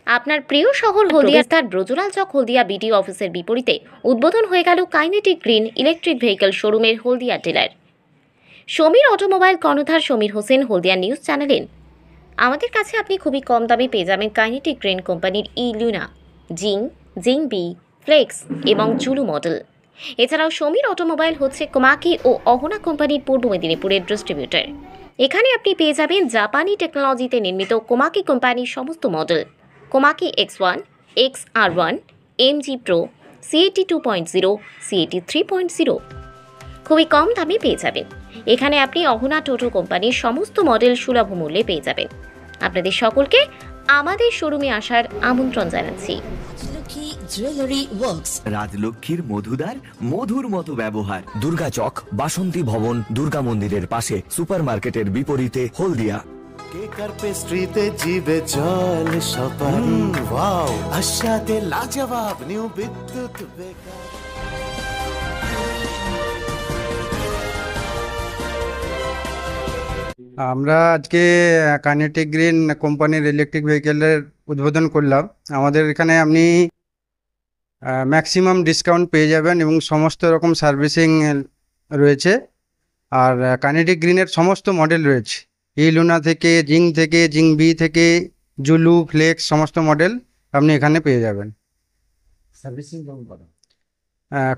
আপনার প্রিয় শহর হলদিয়ার তার ব্রজলাল চক হলদিয়া বিডিও অফিসের বিপরীতে উদ্বোধন হয়ে গেল কাইনেটিক গ্রিন ইলেকট্রিক ভেহিকল শোরুমের হলদিয়া ডিলার সমীর অটোমোবাইল কর্ণধার সমীর হোসেন হলদিয়া নিউজ জানালেন, আমাদের কাছে আপনি খুবই কম দামে পেয়ে যাবেন কাইনেটিক গ্রিন কোম্পানির লুনা, জিং, জিং বি, ফ্লেক্স এবং জুলু মডেল। এছাড়াও সমীর অটোমোবাইল হচ্ছে কোমাকি ও অহনা কোম্পানির পূর্ব মেদিনীপুরের ডিস্ট্রিবিউটর। এখানে আপনি পেয়ে যাবেন জাপানি টেকনোলজিতে নির্মিত কোমাকি কোম্পানির সমস্ত model, Komaki X1, XR1, MG Pro, CAT 2.0, CAT 3.0 খুবই কম দামে পেয়ে যাবেন। এখানে আপনি অহনা টোটো কোম্পানির সমস্ত মডেল সুলভ মূল্যে পেয়ে যাবেন। আপনাদের সকলকে আমাদের শোরুমে আসার আমন্ত্রণ জানাচ্ছি। জুয়েলারি ওয়ার্কস, রাজলক্ষ্মীর মধুদার মধুর মতো ব্যবহার। দুর্গা চক, বাসন্তী ভবন, দুর্গা মন্দিরের পাশে, সুপার মার্কেটের বিপরীতে, হলদিয়া। কেক আর পেস্ট্রিতে জিবে জল সপারি, ওয়াও আশাতে লাজবাব নিউ বিদ্যুৎ বেকার। আমরা আজকে কাইনেটিক গ্রিন কোম্পানির ইলেকট্রিক ভেহিকেলের উদ্বোধন করলাম। আমাদের এখানে আপনি ম্যাক্সিমাম ডিসকাউন্ট পেয়ে যাবেন এবং সমস্ত রকম সার্ভিসিং রয়েছে। আর কাইনেটিক গ্রিনের সমস্ত মডেল রয়েছে, লুনা থেকে, জিং বি থেকে, জুলু, ফ্লেক্স সমস্ত মডেল আপনি এখানে পেয়ে যাবেন। সার্ভিসিং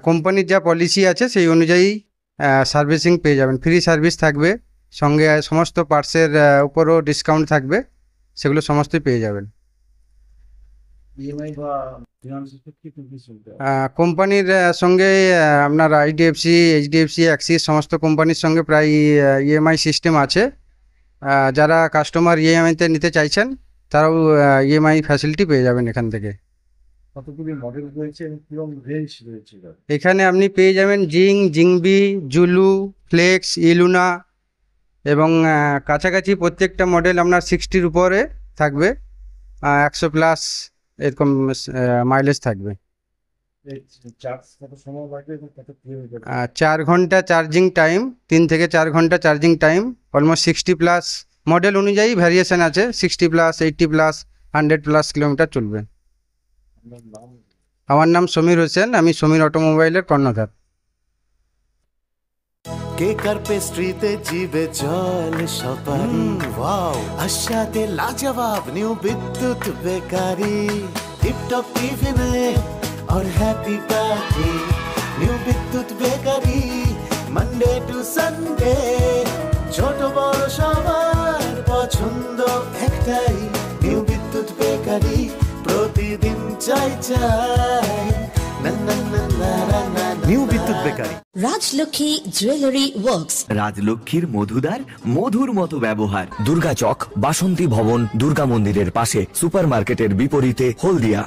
কোম্পানির যা পলিসি আছে সেই অনুযায়ী সার্ভিসিং পেয়ে যাবেন। ফ্রি সার্ভিস থাকবে, সঙ্গে সমস্ত পার্টসের উপরও ডিসকাউন্ট থাকবে, সেগুলো সমস্তই পেয়ে যাবেন। ইএমআই বা ফিনান্সের ক্ষেত্রে কি সুবিধা? কোম্পানির সঙ্গে আপনার IDFC, HDFC, অ্যাক্সিস সমস্ত কোম্পানির সঙ্গে প্রায় ইএমআই সিস্টেম আছে। যারা কাস্টমার ইএমআইতে নিতে চাইছেন তারাও ইএমআই ফ্যাসিলিটি পেয়ে যাবেন এখান থেকে। কতগুলি মডেল রয়েছে এবং কিরকম রেঞ্জ রয়েছে? এখানে আপনি পেয়ে যাবেন জিংবি, জুলু, ফ্লেক্স, লুনা এবং কাছাকাছি প্রত্যেকটা মডেল আপনার 60-র উপরে থাকবে, 100+ এরকম মাইলেজ থাকবে। চার্জ কত সময় লাগবে এবং কত কিলোমিটার? 4 ঘন্টা চার্জিং টাইম, 3 থেকে 4 ঘন্টা চার্জিং টাইম। অলমোস্ট 60+ মডেল অনুযায়ী ভ্যারিয়েশন আছে, 60+, 80+, 100+ কিলোমিটার চলবে। আমার নাম সমীর হোসেন, আমি সমীর অটোমোবাইলের কর্ণধার। কেক আর পেস্ট্রিতে জিবে জল সপারি, ওয়াও আশাতে লাজবাব নিউ বিদ্যুৎ বেকারি। টিপটপ টিফিনে और हैप्पी पार्टी, নিউ বিদ্যুৎ বেকারি। মানডে টু সানডে ছোট বড় সবার পছন্দ একটাই, নিউ বিদ্যুৎ বেকারি। প্রতিদিন চাই না না না না না। নিউ বিদ্যুৎ বেকারি। রাজলক্ষ্মী জুয়েলারি ওয়ার্কস, রাজলক্ষ্মীর মধুদার মধুর মতো ব্যবহার। দুর্গা চক, বাসন্তী ভবন, দুর্গা মন্দিরের পাশে, সুপার মার্কেটের বিপরীতে, হলদিয়া।